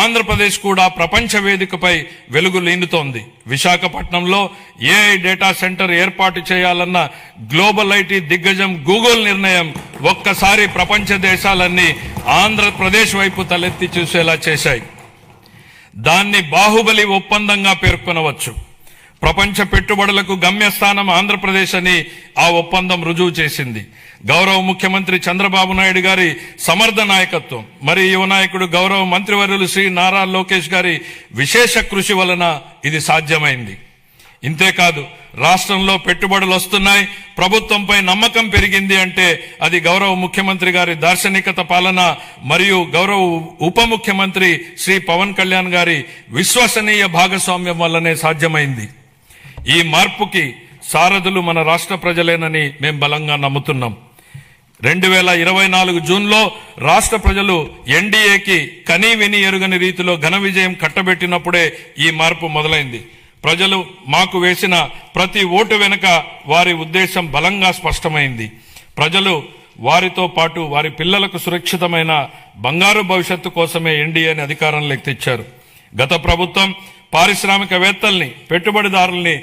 ఆంధ్రప్రదేశ్ కూడా ప్రపంచ వేదికపై వెలుగులీనుతోంది. విశాఖపట్నంలో ఏఐ డేటా సెంటర్ ఏర్పాటు చేయాలన్న గ్లోబల్ ఐటీ దిగ్గజం గూగుల్ నిర్ణయం ఒక్కసారి ప్రపంచ దేశాలన్నీ ఆంధ్రప్రదేశ్ వైపు తలెత్తి చూసేలా చేశాయి. దాన్ని బాహుబలి ఒప్పందంగా పేర్కొనవచ్చు. ప్రపంచ పెట్టుబడులకు గమ్యస్థానం ఆంధ్రప్రదేశ్ అని ఆ ఒప్పందం రుజువు చేసింది. గౌరవ ముఖ్యమంత్రి చంద్రబాబు నాయుడు గారి సమర్థ నాయకత్వం, మరి యువ నాయకుడు గౌరవ మంత్రివర్యులు శ్రీ నారా లోకేష్ గారి విశేష కృషి వలన ఇది సాధ్యమైంది. ఇంతేకాదు, రాష్ట్రంలో పెట్టుబడులు వస్తున్నాయి, ప్రభుత్వంపై నమ్మకం పెరిగింది అంటే అది గౌరవ ముఖ్యమంత్రి గారి దార్శనికత పాలన మరియు గౌరవ ఉప ముఖ్యమంత్రి శ్రీ పవన్ కళ్యాణ్ గారి విశ్వసనీయ భాగస్వామ్యం వల్లనే సాధ్యమైంది. ఈ మార్పుకి సారథులు మన రాష్ట్ర ప్రజలేనని మేం బలంగా నమ్ముతున్నాం. 2024 జూన్లో రాష్ట్ర ప్రజలు ఎన్డీఏకి కనీ విని ఎరుగని రీతిలో ఘన విజయం కట్టబెట్టినప్పుడే ఈ మార్పు మొదలైంది. ప్రజలు మాకు వేసిన ప్రతి ఓటు వెనుక వారి ఉద్దేశం బలంగా స్పష్టమైంది. ప్రజలు వారితో పాటు వారి పిల్లలకు సురక్షితమైన బంగారు భవిష్యత్తు కోసమే ఎన్డీఏని అధికారంలోకి తెచ్చారు. గత ప్రభుత్వం పారిశ్రామికవేత్తల్ని, పెట్టుబడిదారుల్ని